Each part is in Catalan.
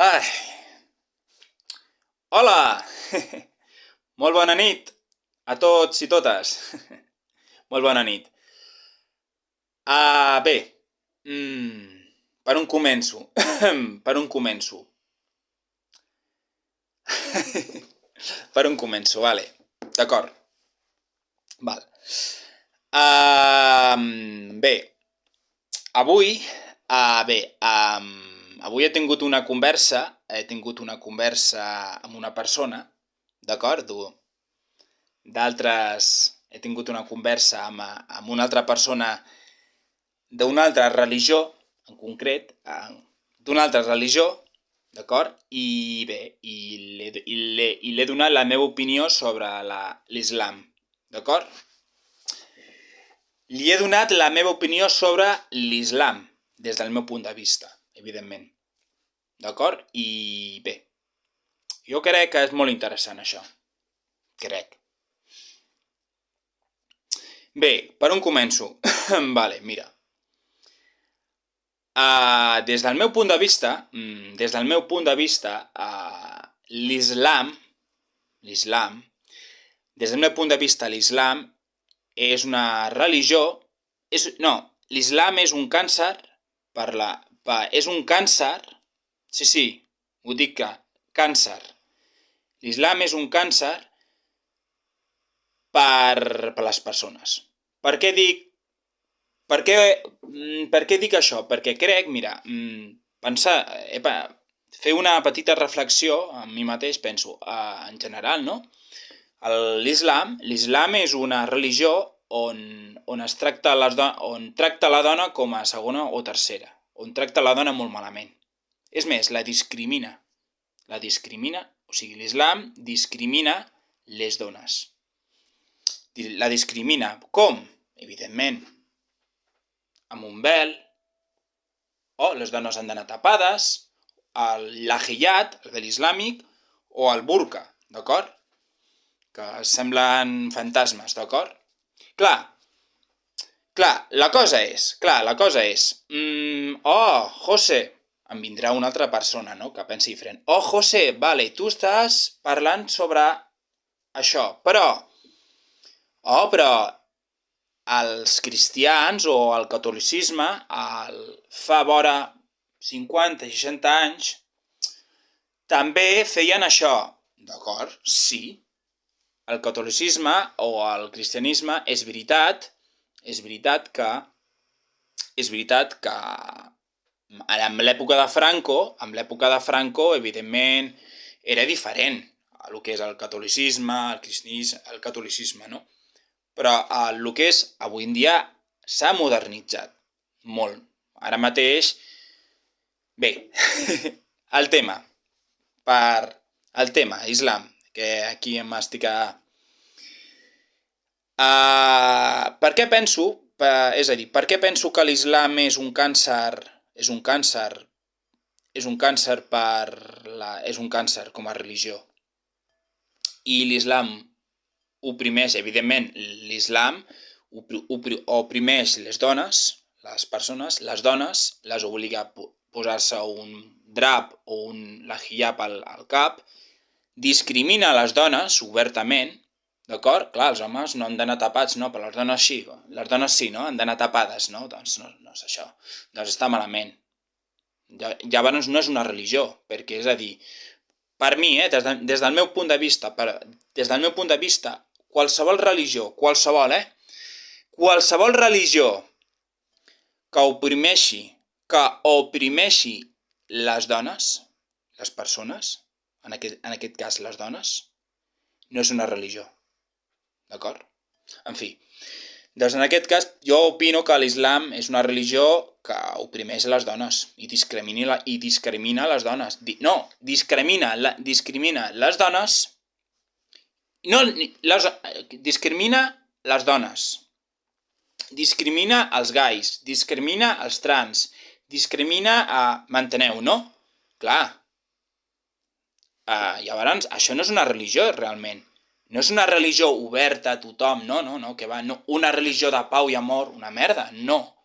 Ai, hola! Molt bona nit a tots i totes. Molt bona nit. Bé, per on començo? Per on començo? Per on començo, vale. D'acord. Val. Bé, avui, avui he tingut una conversa amb una persona, d'acord? He tingut una conversa amb una altra persona d'una altra religió, en concret, d'una altra religió, d'acord? I bé, l'he donat la meva opinió sobre l'islam, d'acord? Li he donat la meva opinió sobre l'islam, des del meu punt de vista, evidentment, d'acord? I bé, jo crec que és molt interessant això, crec. Bé, per on començo? Vale, mira. Des del meu punt de vista, l'islam, l'islam és una religió, l'islam és un càncer és un càncer, sí, ho dic que, càncer. L'islam és un càncer per les persones. Per què dic això? Perquè crec, mira, fer una petita reflexió a mi mateix, penso, en general, no? L'islam és una religió on es tracta la dona com a segona o tercera, on tracta la dona molt malament. És més, la discrimina, o sigui, l'islam discrimina les dones. La discrimina. Com? Evidentment, amb un vel, les dones han d'anar tapades, l'hijab, el vel islàmic, o el burka, d'acord? Que semblen fantasmes, d'acord? Clar, la cosa és, José, em vindrà una altra persona, no?, que pensi diferent. José, vale, tu estàs parlant sobre això, però els cristians o el catolicisme fa vora 50-60 anys també feien això, d'acord? Sí, el catolicisme o el cristianisme és veritat que en l'època de Franco, evidentment, era diferent a el que és el catolicisme, el catolicisme, no? Però el que és avui en dia s'ha modernitzat molt. Ara mateix, bé, el tema, islam, que aquí m'estic per què penso, per què penso que l'islam és un càncer com a religió? I l'islam oprimeix, evidentment, l'islam oprimeix les dones, les persones, les dones, les obliga a posar-se un drap o la hijab al cap, discrimina les dones obertament, d'acord? Clar, els homes no han d'anar tapats, no, però les dones sí, no? Han d'anar tapades, no? Doncs no és això, doncs està malament. Llavors no és una religió, perquè, és a dir, per mi, des del meu punt de vista, qualsevol religió que oprimeixi les dones, les persones, en aquest cas les dones, no és una religió, d'acord? En fi, doncs en aquest cas jo opino que l'islam és una religió que oprimeix les dones i discrimina les dones. Discrimina les dones, discrimina les dones, discrimina els gais, discrimina els trans, discrimina, m'enteneu, no? Clar, llavors això no és una religió realment. No és una religió oberta a tothom, no, que va, no, una religió de pau i amor, una merda, no,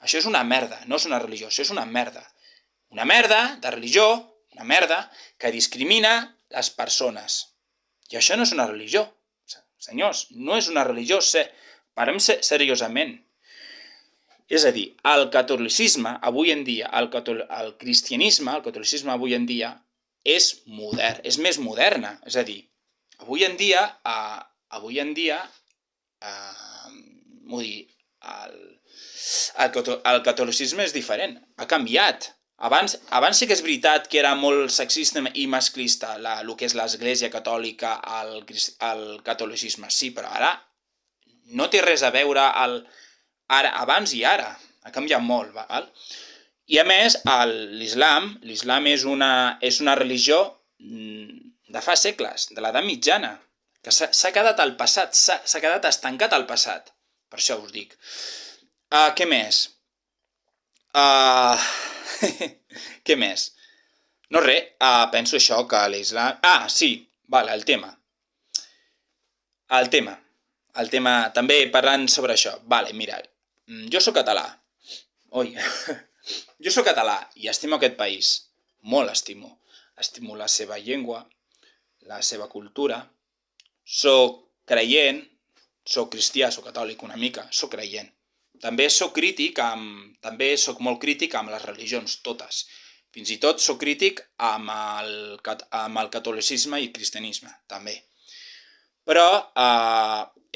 això és una merda, no és una religió, això és una merda. Una merda de religió una merda que discrimina les persones. I això no és una religió. Senyors, no és una religió. Parem seriosament. És a dir, el catolicisme avui en dia, el cristianisme, el catolicisme avui en dia és modern, és més moderna. És a dir, avui en dia, vull dir, el catolicisme és diferent, ha canviat. Abans sí que és veritat que era molt sexista i masclista el que és l'Església Catòlica al catolicisme, sí, però ara no té res a veure abans i ara, ha canviat molt, val? I a més, l'islam és una religió de fa segles, de l'edat mitjana, que s'ha quedat al passat, s'ha quedat estancat al passat, per això us dic. Què més? Què més? No res, penso això, que l'islam... sí, vale, el tema, també parlant sobre això. Vale, mira, jo soc català. Jo soc català i estimo aquest país. Molt estimo. Estimo la seva llengua, la seva cultura. Soc creient, soc cristià, soc catòlic una mica, soc creient. També soc molt crític amb les religions, totes. Fins i tot soc crític amb el catolicisme i el cristianisme, també. Però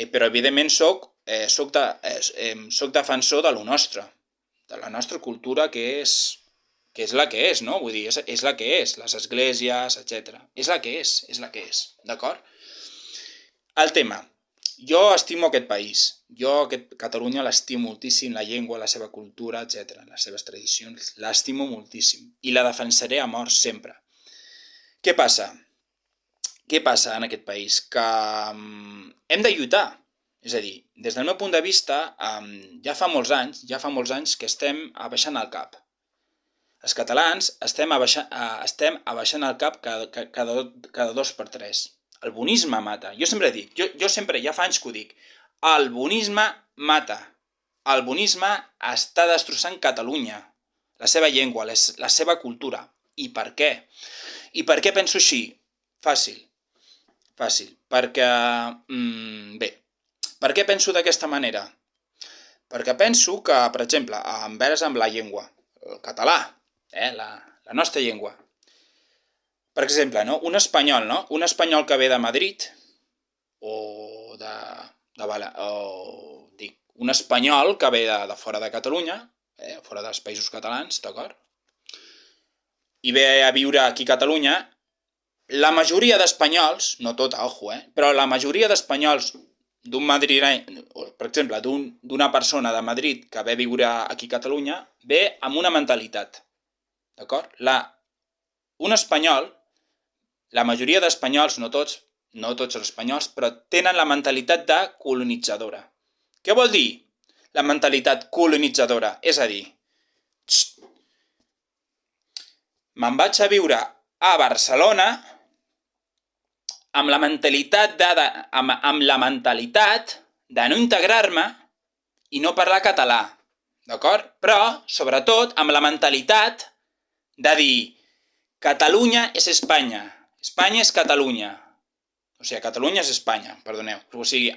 evidentment soc defensor de lo nostre, de la nostra cultura, que és la que és, no? Vull dir, és la que és, les esglésies, etc. És la que és, d'acord? El tema. Jo estimo aquest país. Jo Catalunya l'estimo moltíssim, la llengua, la seva cultura, etc. Les seves tradicions, l'estimo moltíssim. I la defensaré a mort sempre. Què passa? Què passa en aquest país? Que hem de lluitar. És a dir, des del meu punt de vista, ja fa molts anys que estem abaixant el cap. Els catalans estem abaixant el cap cada 2 per 3. El bonisme mata. Jo sempre dic, ja fa anys que ho dic, el bonisme mata. El bonisme està destrossant Catalunya, la seva llengua, la seva cultura. I per què? I per què penso així? Fàcil. Perquè, per què penso d'aquesta manera? Perquè penso que, per exemple, envers amb la llengua, el català, la nostra llengua. Per exemple, no? Un espanyol que ve de Madrid, un espanyol que ve de fora de Catalunya, fora dels països catalans, d'acord? I ve a viure aquí a Catalunya, la majoria d'espanyols, no tota, però la majoria d'espanyols d'un madrileny, per exemple, d'una persona de Madrid que ve a viure aquí a Catalunya, ve amb una mentalitat, d'acord? Un espanyol, la majoria d'espanyols, no tots els espanyols, però tenen la mentalitat de colonitzadora. Què vol dir la mentalitat colonitzadora? És a dir, me'n vaig a viure a Barcelona amb la mentalitat de no integrar-me i no parlar català, d'acord? Però, sobretot, amb la mentalitat de dir Catalunya és Espanya, Espanya és Catalunya. O sigui, Catalunya és Espanya, perdoneu. O sigui,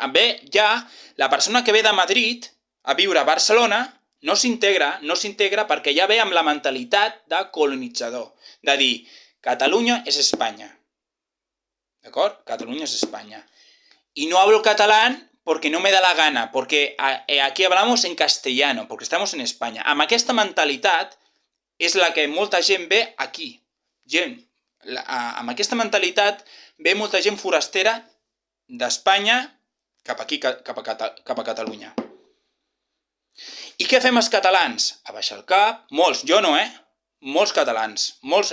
la persona que ve de Madrid a viure a Barcelona no s'integra perquè ja ve amb la mentalitat de colonitzador, de dir Catalunya és Espanya. ¿D'acord? Catalunya es España. Y no hablo catalán porque no me da la gana, porque aquí hablamos en castellano, porque estamos en España. Amb aquesta mentalitat és la que molta gent ve aquí. Amb aquesta mentalitat ve molta gent forastera d'Espanya cap aquí, cap a Catalunya. I què fem els catalans? Abaixar el cap, molts, jo no, molts catalans no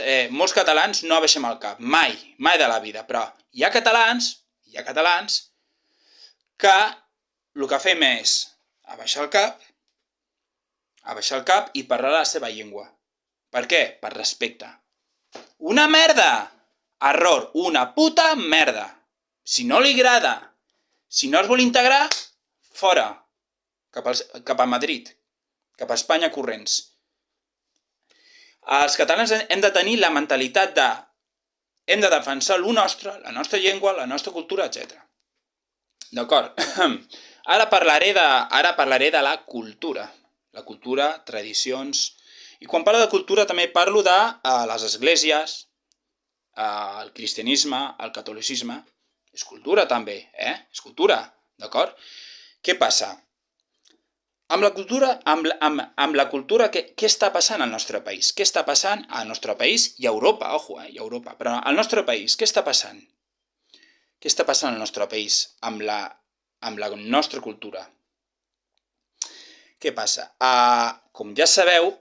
abaixem el cap, mai de la vida, però hi ha catalans que el que fem és abaixar el cap i parlar la seva llengua. Per què? Per respecte. Una merda! Error, una puta merda! Si no li agrada, si no es vol integrar, fora, cap a Madrid, cap a Espanya corrents. Els catalans hem de tenir la mentalitat de hem de defensar lo nostre, la nostra llengua, la nostra cultura, etc. D'acord? Ara parlaré de la cultura, tradicions... I quan parlo de cultura també parlo de les esglésies, el cristianisme, el catolicisme. És cultura també, És cultura, d'acord? Què passa? Amb la cultura, què està passant al nostre país? Què està passant al nostre país i a Europa? Ojo, i a Europa. Però al nostre país, què està passant? Què està passant al nostre país amb la nostra cultura? Què passa? Com ja sabeu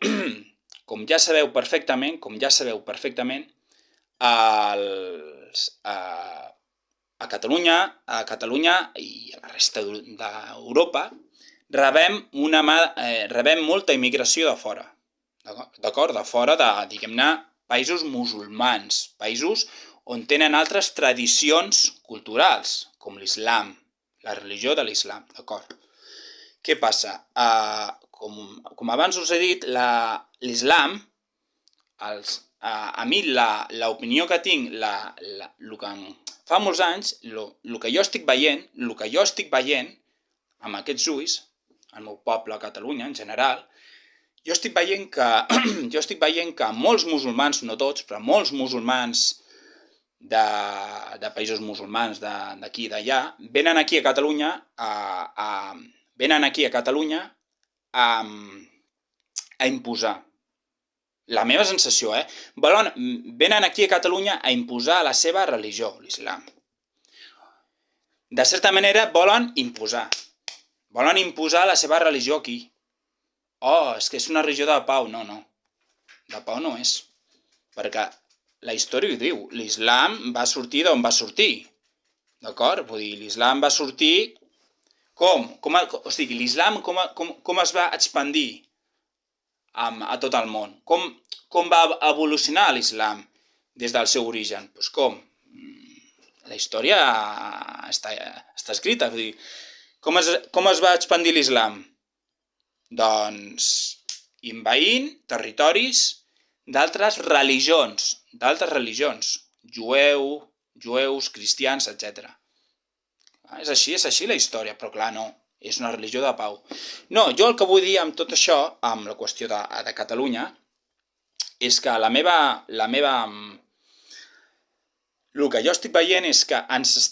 perfectament, a Catalunya i a la resta d'Europa rebem molta immigració de fora, d'acord? De fora diguem-ne, països musulmans, països on tenen altres tradicions culturals, com l'islam, la religió de l'islam, d'acord? Què passa? Com abans us he dit, l'islam, a mi l'opinió que tinc, el que fa molts anys, el que jo estic veient amb aquests ulls, al meu poble, a Catalunya en general, jo estic veient que molts musulmans, no tots, però molts musulmans de països musulmans d'aquí i d'allà, venen aquí a Catalunya a imposar. La meva sensació, venen aquí a Catalunya a imposar la seva religió, l'islam. De certa manera volen imposar la seva religió aquí. És que és una religió de pau. No. De pau no és. Perquè la història ho diu. L'islam va sortir d'on va sortir. D'acord? Vull dir, l'islam va sortir... l'islam com es va expandir a tot el món? Com va evolucionar l'islam des del seu origen? Doncs com? La història està escrita. Vull dir, com es va expandir l'islam? Doncs envaint territoris d'altres religions, jueus, cristians, etc. És així la història, però clar, no, és una religió de pau. No, jo el que vull dir amb tot això, amb la qüestió de Catalunya, és que el que jo estic veient és que ens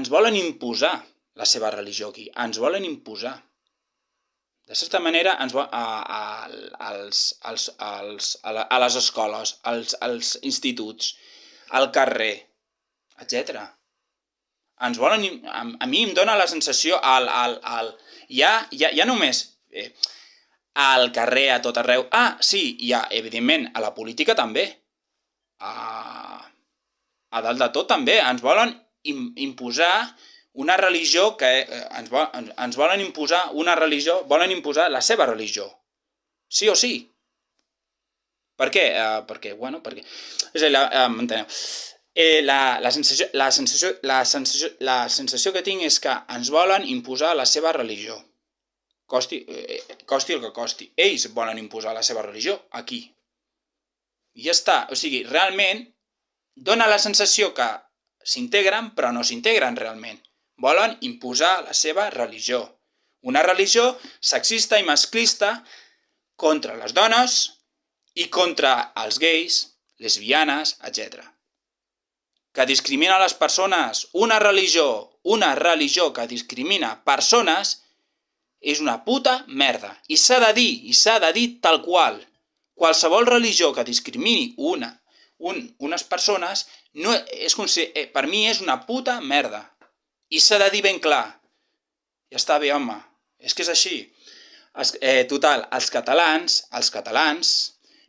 volen imposar la seva religió aquí, ens volen imposar. De certa manera, a les escoles, als instituts, al carrer, etc. A mi em dóna la sensació, ja només al carrer, a tot arreu. Sí, evidentment, a la política també. A dalt de tot també. Ens volen imposar una religió ens volen imposar volen imposar la seva religió. Sí o sí. Per què? Perquè... És a dir, m'enteneu? La sensació que tinc és que ens volen imposar la seva religió. Costi el que costi. Ells volen imposar la seva religió aquí. I ja està. O sigui, realment dona la sensació que s'integren, però no s'integren realment. Volen imposar la seva religió. Una religió sexista i masclista contra les dones i contra els gais, lesbianes, etc. Que discrimina les persones. Una religió que discrimina persones és una puta merda. I s'ha de dir tal qual. Qualsevol religió que discrimini unes persones per mi és una puta merda. I s'ha de dir ben clar. Ja està bé, home. És que és així. Total, els catalans,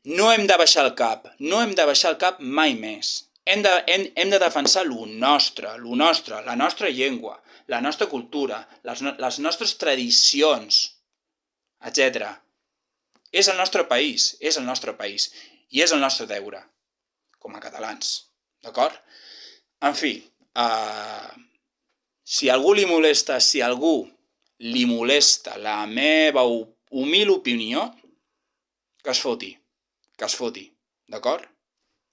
no hem de baixar el cap. No hem de baixar el cap mai més. Hem de defensar lo nostre, la nostra llengua, la nostra cultura, les nostres tradicions, etc. És el nostre país, I és el nostre deure, com a catalans. D'acord? En fi, si a algú li molesta la meva humil opinió, que es foti, d'acord?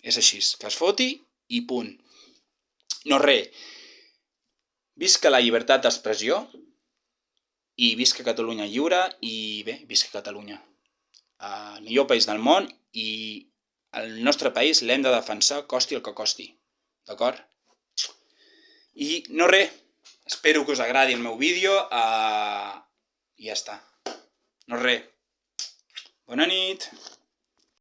És així, que es foti i punt. No res, visca la llibertat d'expressió i visca Catalunya lliure i bé, visca Catalunya. El millor país del món i el nostre país l'hem de defensar costi el que costi, d'acord? I no res, espero que us agradi el meu vídeo i ja està. No res. Bona nit!